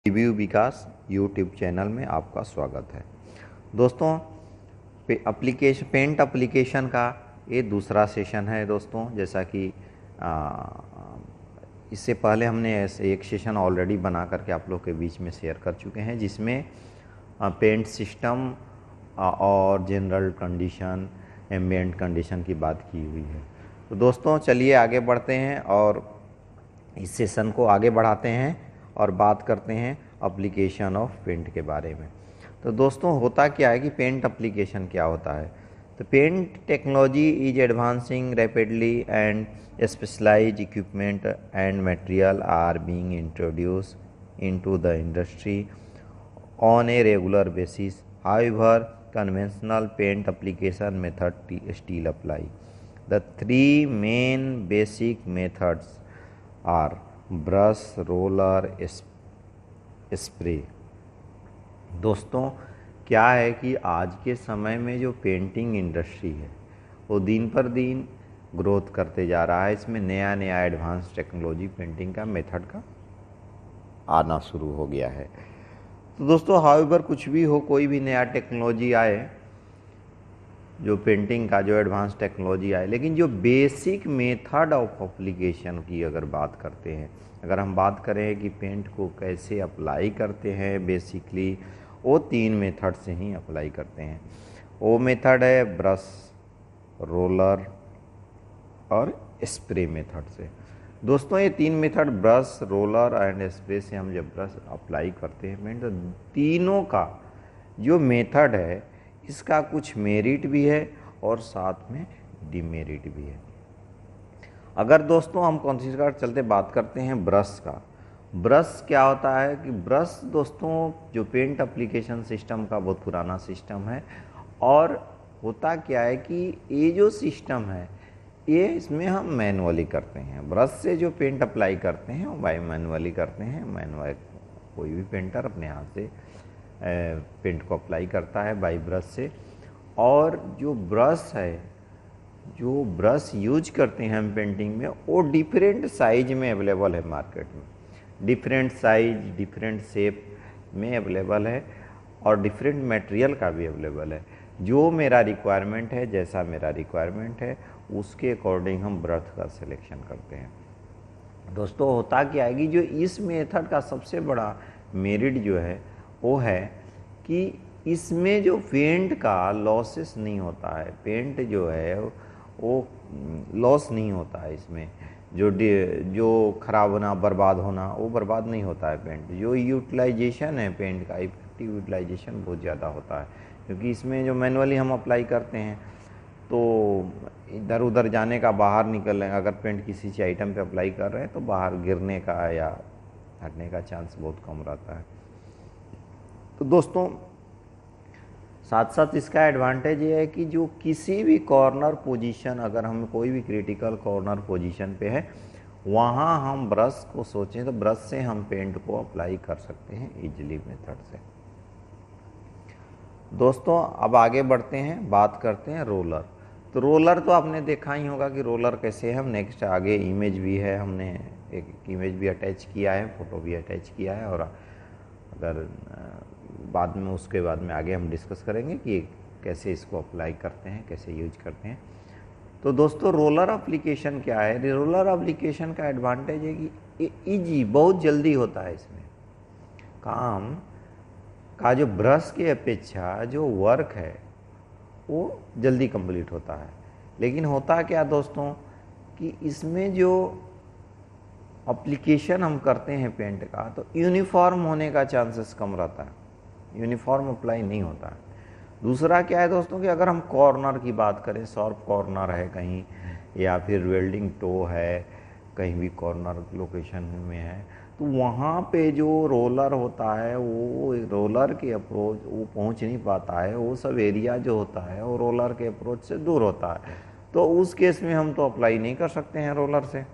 Review विकास YouTube channel में आपका स्वागत है। दोस्तों, पेंट एप्लीकेशन का ये दूसरा सेशन है। दोस्तों, जैसा कि इससे पहले हमने ऐसे एक सेशन ऑलरेडी बना करके आप लोग के बीच में शेयर कर चुके हैं, जिसमें पेंट सिस्टम और जनरल कंडीशन, एम्बिएंट कंडीशन की बात की हुई है। तो दोस्तों, चलिए आगे बढ़ते हैं और इस सेशन को आगे बढ़ाते हैं और बात करते हैं एप्लीकेशन ऑफ पेंट के बारे में। तो दोस्तों, होता क्या है कि पेंट एप्लीकेशन क्या होता है। तो paint technology is advancing rapidly and specialised equipment and material are being introduced into the industry on a regular basis. However, conventional paint application method still apply. The three main basic methods are brush, roller, spray. दोस्तों, क्या है कि आज के समय में जो painting industry है वो दिन पर दिन ग्रोथ करते जा रहा है। इसमें नया नया एडवांस टेक्नोलॉजी पेंटिंग का मेथड का आना शुरू हो गया है। तो दोस्तों, हाउएवर कुछ भी हो, कोई भी नया टेक्नोलॉजी आए, जो पेंटिंग का जो एडवांस टेक्नोलॉजी आए, लेकिन जो बेसिक मेथड ऑफ एप्लीकेशन की अगर बात करते हैं, अगर हम बात करें कि पेंट को कैसे अप्लाई करते हैं, बेसिकली वो तीन मेथड से ही अप्लाई करते हैं। वो मेथड है ब्रश, रोलर और स्प्रे मेथड से। दोस्तों, ये तीन method brush, roller and spray से हम जब ब्रश अप्लाई करते हैं पेंट, तो तीनों का जो मेथड है इसका कुछ मेरिट भी है और साथ में डिमेरिट भी है। अगर दोस्तों हम कंसीडर चलते बात करते हैं ब्रश का। ब्रश क्या होता है कि ब्रश दोस्तों जो पेंट एप्लीकेशन सिस्टम का बहुत पुराना सिस्टम है, और होता क्या है कि ये जो सिस्टम है ये इसमें हम मैनुअली करते हैं। ब्रश से जो पेंट अप्लाई करते हैं वो बाय मैनुअली करते हैं। मैनुअल कोई भी पेंटर अपने हाथ से पेंट को अप्लाई करता है बाय ब्रश से। और जो ब्रश है, जो ब्रश यूज करते हैं हम पेंटिंग में, वो डिफरेंट साइज में अवेलेबल है मार्केट में। डिफरेंट साइज, डिफरेंट शेप में अवेलेबल है और डिफरेंट मटेरियल का भी अवेलेबल है। जो मेरा रिक्वायरमेंट है, जैसा मेरा रिक्वायरमेंट है, उसके अकॉर्डिंग हम ब्रश का सिलेक्शन करते हैं। दोस्तों, होता क्या है कि जो इस मेथड का सबसे बड़ा मेरिट जो है वो है कि इसमें जो पेंट का लॉसेस नहीं होता है। पेंट जो है वो लॉस नहीं होता है। इसमें जो खराब होना, बर्बाद होना, वो बर्बाद नहीं होता है पेंट। जो यूटिलाइजेशन है पेंट का, इफेक्टिव यूटिलाइजेशन बहुत ज़्यादा होता है, क्योंकि इसमें जो मैनुअली हम अप्लाई करते हैं तो इधर उधर जाने का, बाहर निकलने, अगर पेंट किसी चीज़ आइटम पे अप्लाई कर रहे हैं तो बाहर गिरने का या हटने का चांस बहुत कम रहता है। तो दोस्तों, साथ साथ इसका एडवांटेज ये है कि जो किसी भी कॉर्नर पोजीशन, अगर हम कोई भी क्रिटिकल कॉर्नर पोजीशन पे है, वहाँ हम ब्रश को सोचें तो ब्रश से हम पेंट को अप्लाई कर सकते हैं इजीली मेथड से। दोस्तों, अब आगे बढ़ते हैं, बात करते हैं रोलर। तो रोलर तो आपने देखा ही होगा कि रोलर कैसे है। हम नेक्स्ट आगे इमेज भी है, हमने एक इमेज भी अटैच किया है, फ़ोटो भी अटैच किया है, और अगर बाद में उसके बाद में आगे हम डिस्कस करेंगे कि कैसे इसको अप्लाई करते हैं, कैसे यूज करते हैं। तो दोस्तों, रोलर एप्लीकेशन क्या है? रोलर एप्लीकेशन का एडवांटेज है कि ईजी, बहुत जल्दी होता है इसमें काम का। जो ब्रश की अपेक्षा जो वर्क है वो जल्दी कंप्लीट होता है। लेकिन होता क्या दोस्तों कि इसमें जो एप्लीकेशन हम करते हैं पेंट का, तो यूनिफॉर्म होने का चांसेस कम रहता है, यूनिफॉर्म अप्लाई नहीं होता है। दूसरा क्या है दोस्तों कि अगर हम कॉर्नर की बात करें, शार्प कॉर्नर है कहीं, या फिर वेल्डिंग टो है कहीं भी कॉर्नर लोकेशन में है, तो वहाँ पे जो रोलर होता है वो रोलर के अप्रोच वो पहुँच नहीं पाता है। वो सब एरिया जो होता है वो रोलर के अप्रोच से दूर होता है, तो उस केस में हम तो अप्लाई नहीं कर सकते हैं रोलर से।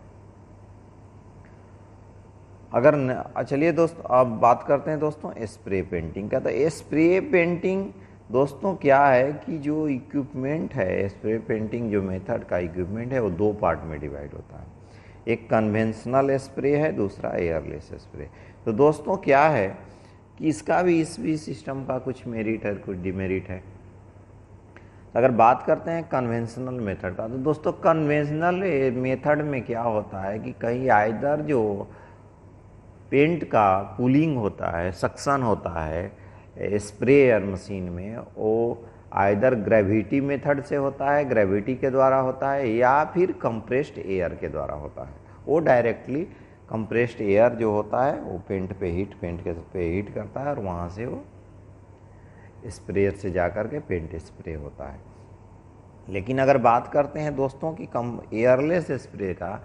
अगर चलिए दोस्तों, अब बात करते हैं दोस्तों स्प्रे पेंटिंग का। तो स्प्रे पेंटिंग दोस्तों क्या है कि जो इक्विपमेंट है, स्प्रे पेंटिंग जो मेथड का इक्विपमेंट है वो दो पार्ट में डिवाइड होता है। एक कन्वेंशनल स्प्रे है, दूसरा एयरलेस स्प्रे। तो दोस्तों क्या है कि इसका भी इस भी सिस्टम का कुछ मेरिट है, कुछ डिमेरिट है। अगर बात करते हैं कन्वेंशनल मेथड का, तो दोस्तों कन्वेंशनल मेथड में क्या होता है कि कहीं आइदर जो पेंट का कूलिंग होता है, सक्शन होता है स्प्रेयर मशीन में, वो आइदर ग्रेविटी मेथड से होता है, ग्रेविटी के द्वारा होता है, या फिर कंप्रेस्ड एयर के द्वारा होता है। वो डायरेक्टली कंप्रेस्ड एयर जो होता है वो पेंट के पे हीट करता है और वहाँ से वो स्प्रेयर से जा कर के पेंट स्प्रे होता है। लेकिन अगर बात करते हैं दोस्तों कि कम एयरलेस स्प्रे का,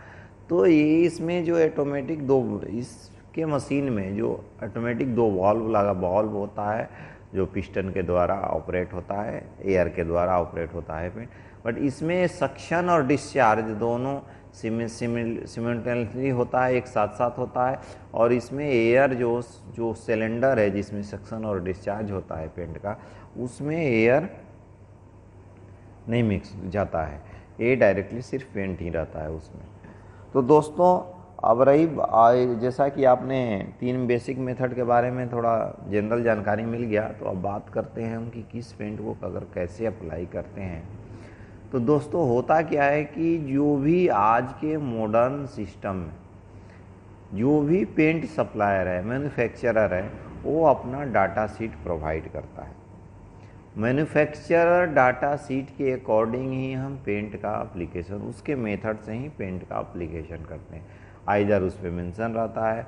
तो ये इसमें जो ऑटोमेटिक इसके मशीन में जो ऑटोमेटिक 2 वाल्व होता है जो पिस्टन के द्वारा ऑपरेट होता है, एयर के द्वारा ऑपरेट होता है पेंट। बट इसमें सक्शन और डिस्चार्ज दोनों सिमिल्टेनियसली होता है, एक साथ साथ होता है। और इसमें एयर जो सिलेंडर है जिसमें सक्शन और डिस्चार्ज होता है पेंट का, उसमें एयर नहीं मिक्स जाता है, ये डायरेक्टली सिर्फ पेंट ही रहता है उसमें। तो दोस्तों अब रही जैसा कि आपने 3 बेसिक मेथड के बारे में थोड़ा जनरल जानकारी मिल गया, तो अब बात करते हैं हम कि किस पेंट को अगर कैसे अप्लाई करते हैं। तो दोस्तों होता क्या है कि जो भी आज के मॉडर्न सिस्टम में जो भी पेंट सप्लायर है, मैन्युफैक्चरर है, वो अपना डाटा शीट प्रोवाइड करता है। मैन्युफैक्चरर डाटा शीट के अकॉर्डिंग ही हम पेंट का एप्लीकेशन, उसके मेथड से ही पेंट का एप्लीकेशन करते हैं। आइदर उस पर मेंशन रहता है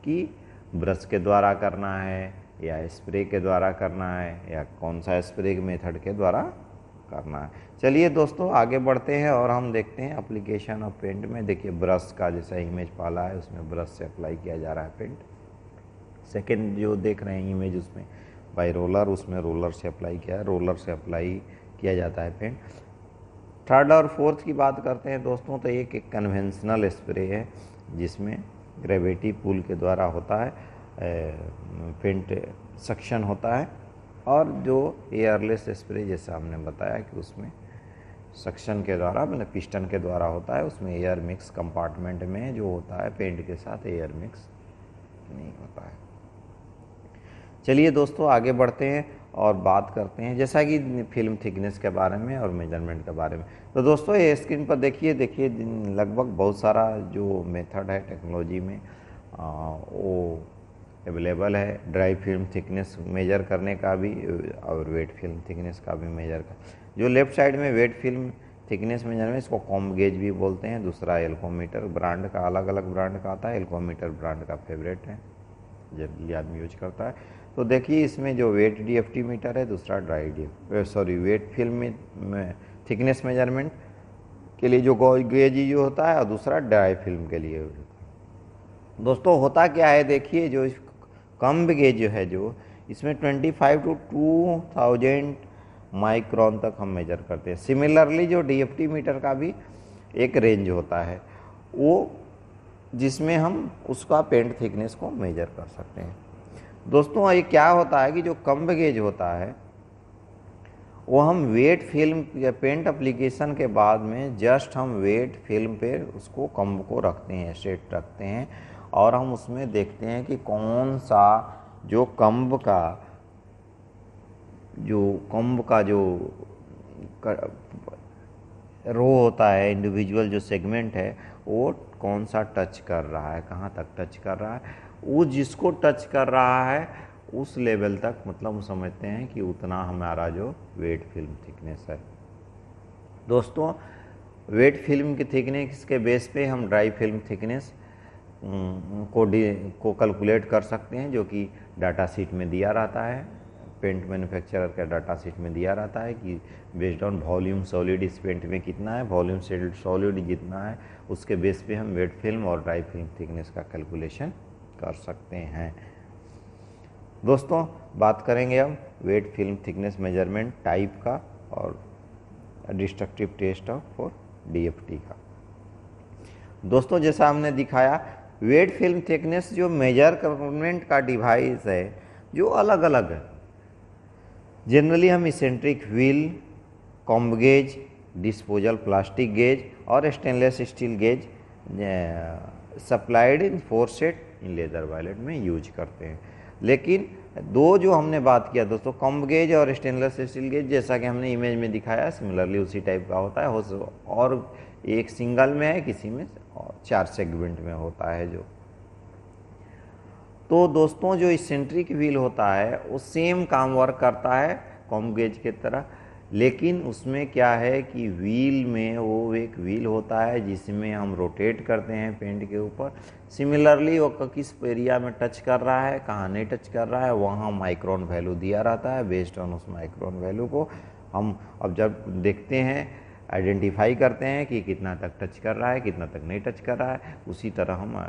कि ब्रश के द्वारा करना है या स्प्रे के द्वारा करना है या कौन सा स्प्रे मेथड के द्वारा करना है। चलिए दोस्तों आगे बढ़ते हैं और हम देखते हैं एप्लीकेशन ऑफ पेंट में। देखिए ब्रश का जैसा इमेज पाला है उसमें ब्रश से अप्लाई किया जा रहा है पेंट। सेकेंड जो देख रहे हैं इमेज उसमें बाई रोलर, उसमें रोलर से अप्लाई किया है, रोलर से अप्लाई किया जाता है पेंट। थर्ड और फोर्थ की बात करते हैं दोस्तों, तो एक कन्वेंशनल स्प्रे है जिसमें ग्रेविटी पुल के द्वारा होता है, पेंट सक्शन होता है। और जो एयरलेस स्प्रे जैसा हमने बताया कि उसमें सक्शन के द्वारा मतलब पिस्टन के द्वारा होता है, उसमें एयर मिक्स कंपार्टमेंट में जो होता है पेंट के साथ एयर मिक्स नहीं होता है। चलिए दोस्तों आगे बढ़ते हैं और बात करते हैं जैसा कि फिल्म थिकनेस के बारे में और मेजरमेंट के बारे में। तो दोस्तों ये स्क्रीन पर देखिए लगभग बहुत सारा जो मेथड है टेक्नोलॉजी में वो अवेलेबल है। ड्राई फिल्म थिकनेस मेजर करने का भी और वेट फिल्म थिकनेस का भी मेजर का। जो लेफ्ट साइड में वेट फिल्म थिकनेस मेजरमेंट, इसको कॉम्ब गेज भी बोलते हैं। दूसरा एल्कोमीटर, ब्रांड का अलग अलग ब्रांड का आता है। एल्कोमीटर ब्रांड का फेवरेट है, जनरली आदमी यूज करता है। तो देखिए इसमें जो वेट डीएफटी मीटर है, दूसरा वेट फिल्म में थिकनेस मेजरमेंट के लिए जो गेज जो होता है, और दूसरा ड्राई फिल्म के लिए होता है। दोस्तों होता क्या है, देखिए जो कम गेज जो है जो इसमें 25 to 2000 माइक्रोन तक हम मेजर करते हैं। सिमिलरली जो डीएफटी मीटर का भी एक रेंज होता है वो जिसमें हम उसका पेंट थिकनेस को मेजर कर सकते हैं। दोस्तों ये क्या होता है कि जो कम गेज होता है वो हम वेट फिल्म या पेंट एप्लीकेशन के बाद में जस्ट हम वेट फिल्म पे उसको कम्ब को रखते हैं, स्ट्रेट रखते हैं, और हम उसमें देखते हैं कि कौन सा जो कम्ब का जो रो होता है, इंडिविजुअल जो सेगमेंट है, वो कौन सा टच कर रहा है, कहाँ तक टच कर रहा है। वो जिसको टच कर रहा है उस लेवल तक मतलब समझते हैं कि उतना हमारा जो वेट फिल्म थिकनेस है। दोस्तों वेट फिल्म की थिकनेस के बेस पे हम ड्राई फिल्म थिकनेस को कैलकुलेट कर सकते हैं, जो कि डाटा शीट में दिया रहता है। पेंट मैन्युफैक्चरर का डाटा शीट में दिया रहता है कि बेस्ड ऑन वॉल्यूम सॉलिड इस पेंट में कितना है, वॉल्यूम सॉलिड जितना है, उसके बेस पे हम वेट फिल्म और ड्राई फिल्म थिकनेस का कैलकुलेशन कर सकते हैं। दोस्तों बात करेंगे हम wet film thickness measurement type का और डिस्ट्रक्टिव टेस्ट फॉर डीएफटी का। दोस्तों जैसा हमने दिखाया वेट फिल्म थिकनेस जो मेजरमेंट का डिवाइस है जो अलग अलग है। जनरली हम eccentric wheel, comb gauge, disposal plastic gauge और stainless steel gauge supplied in 4 set in leather wallet में यूज करते हैं। लेकिन दो जो हमने बात किया दोस्तों, कॉम्ब गेज और स्टेनलेस स्टील गेज, जैसा कि हमने इमेज में दिखाया सिमिलरली उसी टाइप का होता है, और एक सिंगल में है, किसी में और 4 सेगमेंट में होता है जो। तो दोस्तों जो इसेंट्रिक व्हील होता है वो सेम काम वर्क करता है कॉम्ब गेज की तरह, लेकिन उसमें क्या है कि व्हील में वो एक व्हील होता है जिसमें हम रोटेट करते हैं पेंट के ऊपर। सिमिलरली वो किस एरिया में टच कर रहा है, कहाँ नहीं टच कर रहा है, वहाँ माइक्रोन वैल्यू दिया रहता है। बेस्ड ऑन उस माइक्रोन वैल्यू को हम अब जब देखते हैं, आइडेंटिफाई करते हैं कि कितना तक टच कर रहा है, कितना तक नहीं टच कर रहा है, उसी तरह हम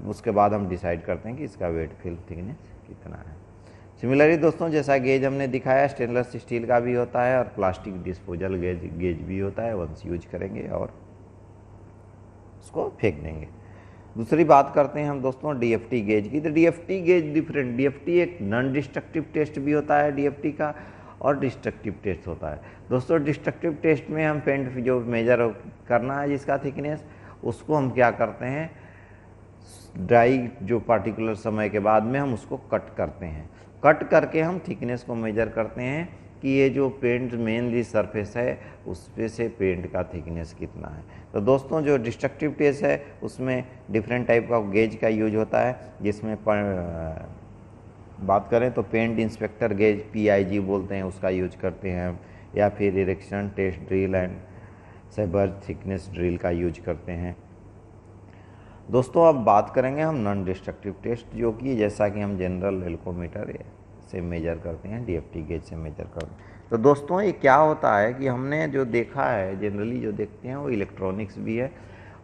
उसके बाद हम डिसाइड करते हैं कि इसका वेट फिल थिकनेस कितना है। सिमिलरली दोस्तों जैसा गेज हमने दिखाया, स्टेनलेस स्टील का भी होता है और प्लास्टिक डिस्पोजल गेज भी होता है। वंस यूज करेंगे और उसको फेंक देंगे। दूसरी बात करते हैं हम दोस्तों डीएफटी गेज की। तो डीएफटी गेज डिफरेंट, डीएफटी एक नॉन डिस्ट्रक्टिव टेस्ट भी होता है डीएफटी का, और डिस्ट्रक्टिव टेस्ट होता है। दोस्तों डिस्ट्रक्टिव टेस्ट में हम पेंट जो मेजर करना है जिसका थिकनेस, उसको हम क्या करते हैं, ड्राई जो पार्टिकुलर समय के बाद में हम उसको कट करते हैं। कट करके हम थिकनेस को मेजर करते हैं कि ये जो पेंट मेनली सरफेस है उस पे से पेंट का थिकनेस कितना है। तो दोस्तों जो डिस्ट्रक्टिव टेस्ट है उसमें डिफरेंट टाइप का गेज का यूज होता है, जिसमें बात करें तो पेंट इंस्पेक्टर गेज PIG बोलते हैं, उसका यूज करते हैं, या फिर इरेक्शन टेस्ट ड्रिल एंड सेबर थिकनेस ड्रिल का यूज करते हैं। दोस्तों अब बात करेंगे हम नॉन डिस्ट्रक्टिव टेस्ट, जो कि जैसा कि हम जनरल एल्कोमीटर से मेजर करते हैं, डीएफटी गेज से मेजर करते हैं। तो दोस्तों ये क्या होता है कि हमने जो देखा है, जनरली जो देखते हैं वो इलेक्ट्रॉनिक्स भी है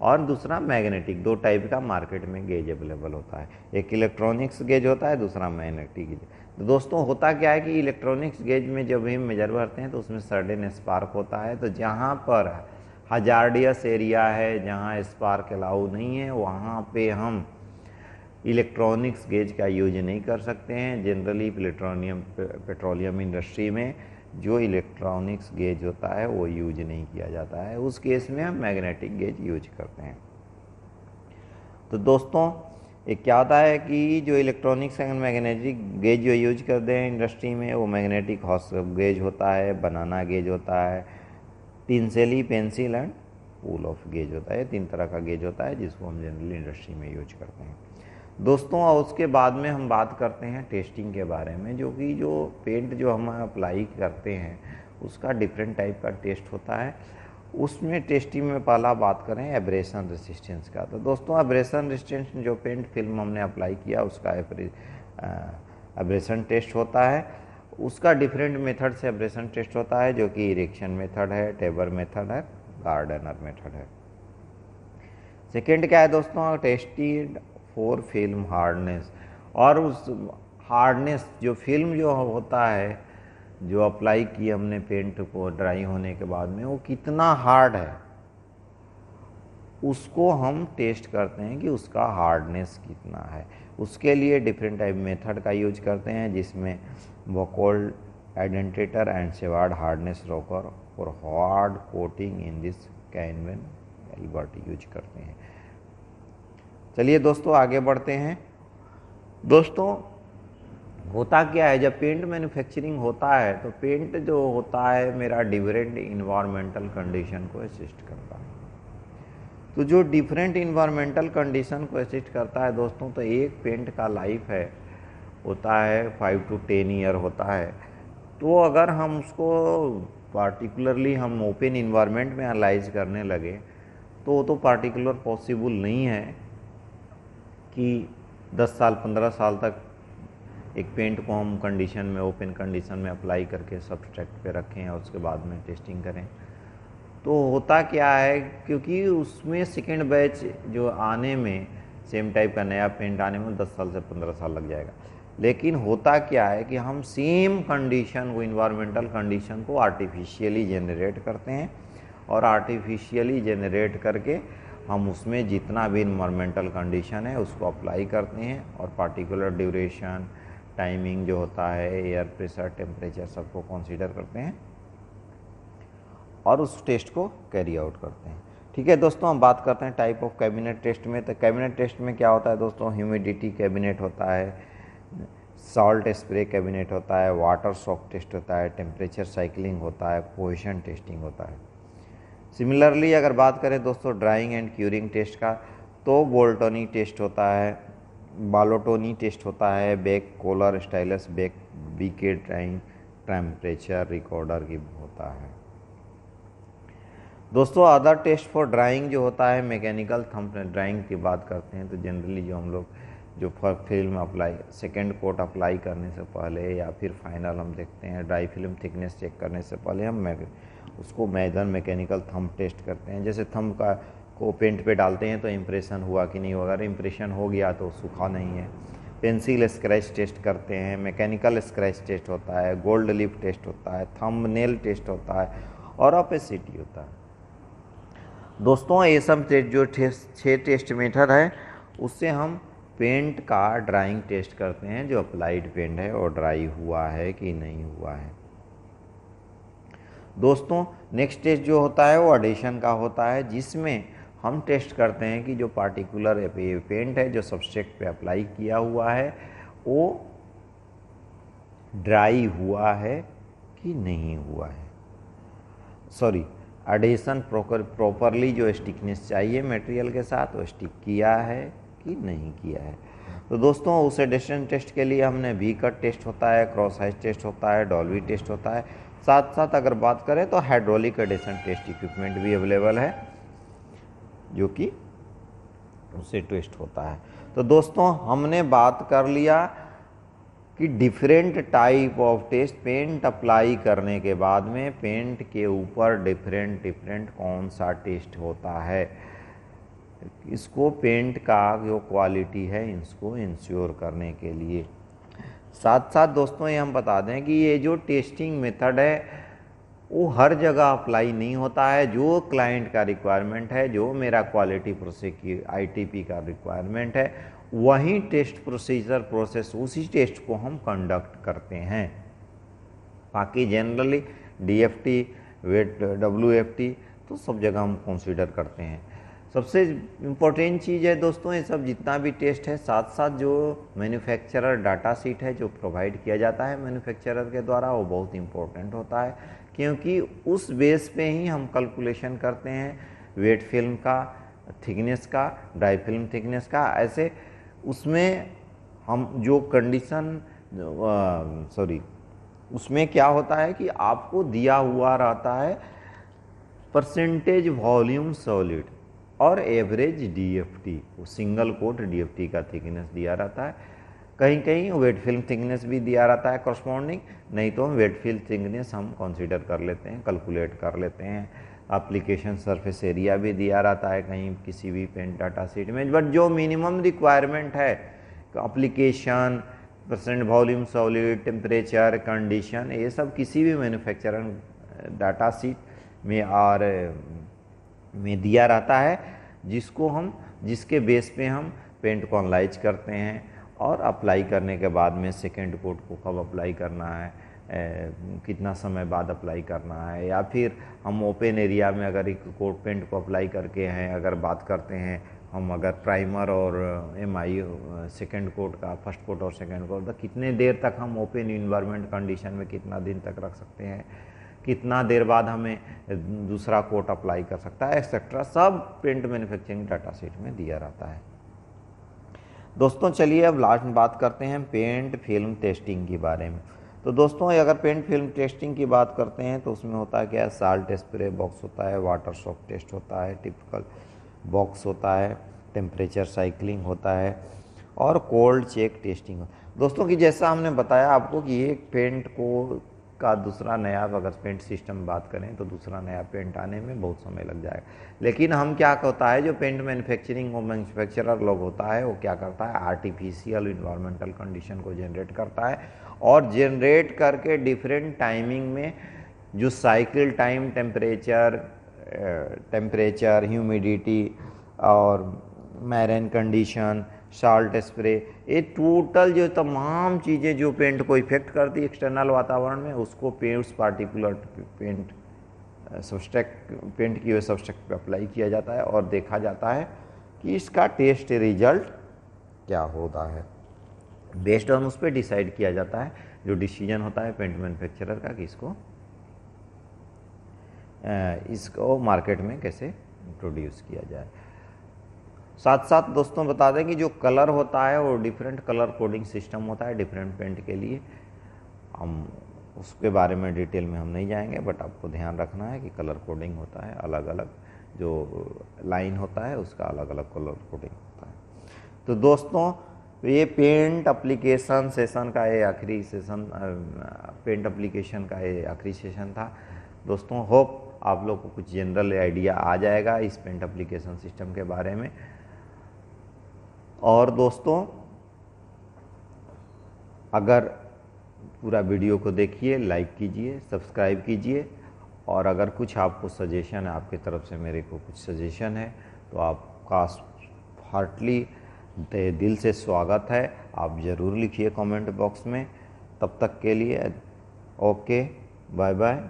और दूसरा मैग्नेटिक, दो टाइप का मार्केट में गेज अवेलेबल होता है। एक इलेक्ट्रॉनिक्स गेज होता है, दूसरा मैग्नेटिक गेज। तो दोस्तों होता क्या है कि इलेक्ट्रॉनिक्स गेज में जब हम मेजर करते हैं तो उसमें सर्टेन स्पार्क होता है। तो जहाँ पर हजार्डियस एरिया है, जहाँ स्पार्क अलाउ नहीं है, वहाँ पे हम इलेक्ट्रॉनिक्स गेज का यूज नहीं कर सकते हैं। जनरली पेट्रोलियम इंडस्ट्री में जो इलेक्ट्रॉनिक्स गेज होता है वो यूज नहीं किया जाता है, उस केस में हम मैग्नेटिक गेज यूज करते हैं। तो दोस्तों एक क्या होता है कि जो इलेक्ट्रॉनिक्स एंड मैग्नेटिक गेज जो यूज करते हैं इंडस्ट्री में, वो मैग्नेटिक हॉर्स गेज होता है, बनाना गेज होता है, टिंसेली, pencil and pull off gauge होता है। 3 तरह का गेज होता है जिसको हम जनरली इंडस्ट्री में यूज करते हैं दोस्तों। और उसके बाद में हम बात करते हैं टेस्टिंग के बारे में, जो कि जो पेंट जो हम अप्लाई करते हैं उसका डिफरेंट टाइप का टेस्ट होता है। उसमें टेस्टिंग में पहला बात करें एब्रेशन रेसिस्टेंस का। तो दोस्तों एब्रेशन रेसिस्टेंस जो पेंट फिल्म हमने अप्लाई किया उसका एब्रेशन टेस्ट होता है। उसका डिफरेंट मेथड से एब्रेशन टेस्ट होता है, जो कि इरेक्शन मेथड है, टेबर मेथड है, गार्डनर मेथड है। सेकेंड क्या है दोस्तों, टेस्टेड फॉर फिल्म हार्डनेस। और उस हार्डनेस जो फिल्म जो होता है जो अप्लाई की हमने पेंट को ड्राई होने के बाद में, वो कितना हार्ड है उसको हम टेस्ट करते हैं कि उसका हार्डनेस कितना है। उसके लिए डिफरेंट टाइप मेथड का यूज करते हैं, जिसमें वोकोल्ड indenter and Sward hardness rocker और हार्ड कोटिंग इन दिस कैनवेन एल्बर्ट यूज करते हैं। चलिए दोस्तों आगे बढ़ते हैं। दोस्तों होता क्या है, जब पेंट मैन्युफैक्चरिंग होता है तो पेंट जो होता है मेरा डिफरेंट इन्वायरमेंटल कंडीशन को असिस्ट करता है। तो जो डिफरेंट इन्वायरमेंटल कंडीशन को असिस्ट करता है दोस्तों, तो एक पेंट का लाइफ है होता है 5 to 10 ईयर होता है। तो अगर हम उसको पार्टिकुलरली हम ओपन इन्वायरमेंट में एनालाइज करने लगे तो वो तो पार्टिकुलर पॉसिबल नहीं है कि 10 साल 15 साल तक एक पेंट को हम कंडीशन में ओपन कंडीशन में अप्लाई करके सब्सट्रैक्ट पे रखें और उसके बाद में टेस्टिंग करें। तो होता क्या है, क्योंकि उसमें सेकेंड बैच जो आने में सेम टाइप का नया पेंट आने में 10 साल से 15 साल लग जाएगा। लेकिन होता क्या है कि हम सेम कंडीशन को, इन्वायरमेंटल कंडीशन को आर्टिफिशियली जनरेट करते हैं और आर्टिफिशियली जनरेट करके हम उसमें जितना भी इन्वायरमेंटल कंडीशन है उसको अप्लाई करते हैं और पार्टिकुलर ड्यूरेशन, टाइमिंग जो होता है, एयर प्रेशर, टेम्परेचर सबको कंसीडर करते हैं और उस टेस्ट को कैरी आउट करते हैं। ठीक है दोस्तों, हम बात करते हैं टाइप ऑफ कैबिनेट टेस्ट में। तो कैबिनेट टेस्ट में क्या होता है दोस्तों, ह्यूमिडिटी कैबिनेट होता है, सॉल्ट स्प्रे कैबिनेट होता है, वाटर शॉक टेस्ट होता है, टेम्परेचर साइकिलिंग होता है, पोजीशन टेस्टिंग होता है। सिमिलरली अगर बात करें दोस्तों ड्राइंग एंड क्यूरिंग टेस्ट का, तो बोल्टोनी टेस्ट होता है, बालोटोनी टेस्ट होता है, back collar stylus back BK drawing temperature recorder की होता है। दोस्तों अदर टेस्ट फॉर ड्राइंग जो होता है मैकेनिकल थंब ड्राइंग की बात करते हैं तो जनरली जो हम लोग जो film apply second coat apply करने से पहले या फिर फाइनल हम देखते हैं ड्राई फिल्म थिकनेस चेक करने से पहले हम उसको मेजर मैकेनिकल थंब टेस्ट करते हैं। जैसे थंब का को पेंट पे डालते हैं तो इम्प्रेशन हुआ कि नहीं हुआ, अगर इम्प्रेशन हो गया तो सूखा नहीं है। पेंसिल स्क्रैच टेस्ट करते हैं, मैकेनिकल स्क्रैच टेस्ट होता है, गोल्ड लीफ टेस्ट होता है, थंब नेल टेस्ट होता है और ऑपेसिटी होता है। दोस्तों ये सब टेस्ट जो 6 टेस्ट मेथड है उससे हम पेंट का ड्राइंग टेस्ट करते हैं, जो अप्लाइड पेंट है और ड्राई हुआ है कि नहीं हुआ है। दोस्तों नेक्स्ट टेस्ट जो होता है वो एडिशन का होता है, जिसमें हम टेस्ट करते हैं कि जो पार्टिकुलर पेंट है जो सब्सट्रेट पे अप्लाई किया हुआ है वो ड्राई हुआ है कि नहीं हुआ है। सॉरी, एडिशन प्रॉपरली जो स्टिकनेस चाहिए मटेरियल के साथ वो स्टिक किया है कि नहीं किया है। तो दोस्तों उस एडिशन टेस्ट के लिए हमने वी कट टेस्ट होता है, क्रॉस हाइज टेस्ट होता है, डॉल्बी टेस्ट होता है, साथ साथ अगर बात करें तो हाइड्रोलिक एडिशन टेस्ट इक्विपमेंट भी अवेलेबल है जो कि उससे टेस्ट होता है। तो दोस्तों हमने बात कर लिया कि different type of test paint apply करने के बाद में पेंट के ऊपर डिफरेंट कौन सा टेस्ट होता है, इसको पेंट का जो क्वालिटी है इसको इंश्योर करने के लिए। साथ साथ दोस्तों ये हम बता दें कि ये जो टेस्टिंग मेथड है वो हर जगह अप्लाई नहीं होता है। जो क्लाइंट का रिक्वायरमेंट है, जो मेरा क्वालिटी प्रोसेस की ITP का रिक्वायरमेंट है, वही टेस्ट प्रोसेस उसी टेस्ट को हम कंडक्ट करते हैं। बाकी जनरली DFT वेट WFT तो सब जगह हम कंसीडर करते हैं। सबसे इम्पोर्टेंट चीज़ है दोस्तों ये सब जितना भी टेस्ट है, साथ साथ जो मैन्युफैक्चरर डाटा शीट है जो प्रोवाइड किया जाता है मैन्युफैक्चरर के द्वारा, वो बहुत इम्पोर्टेंट होता है, क्योंकि उस बेस पे ही हम कैलकुलेशन करते हैं वेट फिल्म का थिकनेस का, ड्राई फिल्म थिकनेस का। ऐसे उसमें हम जो कंडीशन उसमें क्या होता है कि आपको दिया हुआ रहता है परसेंटेज वॉल्यूम सॉलिड और एवरेज DFT, वो सिंगल कोट DFT का थिकनेस दिया रहता है। कहीं कहीं वेट फिल्म थिकनेस भी दिया रहता है करस्पॉन्डिंग, नहीं तो वेट फिल्म थिकनेस हम कंसीडर कर लेते हैं, कैलकुलेट कर लेते हैं। एप्लीकेशन सरफेस एरिया भी दिया रहता है कहीं किसी भी पेंट डाटा शीट में, बट जो मिनिमम रिक्वायरमेंट है application, percent volume solid, temperature, condition, ये सब किसी भी मैन्युफैक्चरर डाटा शीट में और में दिया रहता है, जिसके बेस पे हम पेंट को एनालाइज करते हैं और अप्लाई करने के बाद में सेकेंड कोट को कब अप्लाई करना है, कितना समय बाद अप्लाई करना है, या फिर हम ओपन एरिया में अगर एक कोट पेंट को अप्लाई करके हैं, अगर बात करते हैं हम अगर प्राइमर और MI सेकेंड कोट का, फर्स्ट कोट और सेकेंड कोट, तो कितने देर तक हम ओपन इन्वायरमेंट कंडीशन में कितना दिन तक रख सकते हैं, कितना देर बाद हमें दूसरा कोट अप्लाई कर सकता है, एक्सेट्रा, सब पेंट मैन्युफैक्चरिंग डाटा शीट में दिया रहता है। दोस्तों चलिए अब लास्ट में बात करते हैं पेंट फिल्म टेस्टिंग के बारे में। तो दोस्तों अगर पेंट फिल्म टेस्टिंग की बात करते हैं तो उसमें होता है क्या है, साल्ट स्प्रे बॉक्स होता है, वाटर शॉक टेस्ट होता है, टिपिकल बॉक्स होता है, टेम्परेचर साइकिलिंग होता है और कोल्ड चेक टेस्टिंग। दोस्तों कि जैसा हमने बताया आपको कि एक पेंट को का दूसरा नया, अगर पेंट सिस्टम बात करें तो दूसरा नया पेंट आने में बहुत समय लग जाएगा, लेकिन हम क्या होता है जो पेंट मैन्युफैक्चरिंग और मैन्युफैक्चरर लोग होता है वो क्या करता है, आर्टिफिशियल इन्वायरमेंटल कंडीशन को जनरेट करता है और जनरेट करके डिफरेंट टाइमिंग में जो साइकिल टाइम, टेम्परेचर, ह्यूमिडिटी और मैरीन कंडीशन, साल्ट स्प्रे, ये टोटल जो तमाम चीज़ें जो पेंट को इफेक्ट करती है एक्सटर्नल वातावरण में, उसको उस पार्टिकुलर पेंट सब्सट्रैक्ट पेंट किए हुए सब्सट्रैक्ट पे अप्लाई किया जाता है और देखा जाता है कि इसका टेस्ट रिजल्ट क्या होता है। बेस्ड ऑन उस पर डिसाइड किया जाता है, जो डिसीजन होता है पेंट मैन्युफैक्चरर का कि इसको मार्केट में कैसे इंट्रोड्यूस किया जाए। साथ साथ दोस्तों बता दें कि जो कलर होता है वो डिफरेंट कलर कोडिंग सिस्टम होता है डिफरेंट पेंट के लिए। हम उसके बारे में डिटेल में हम नहीं जाएंगे, बट आपको ध्यान रखना है कि कलर कोडिंग होता है, अलग अलग जो लाइन होता है उसका अलग अलग कलर कोडिंग होता है। तो दोस्तों ये पेंट एप्लीकेशन सेशन का ये आखिरी सेशन, पेंट एप्लीकेशन का ये आखिरी सेशन था दोस्तों। होप आप लोग को कुछ जनरल आइडिया आ जाएगा इस पेंट एप्लीकेशन सिस्टम के बारे में। और दोस्तों अगर पूरा वीडियो को देखिए, लाइक कीजिए, सब्सक्राइब कीजिए, और अगर कुछ आपको सजेशन है, आपकी तरफ से मेरे को कुछ सजेशन है, तो आपका हार्टली दिल से स्वागत है। आप ज़रूर लिखिए कमेंट बॉक्स में। तब तक के लिए ओके, बाय बाय।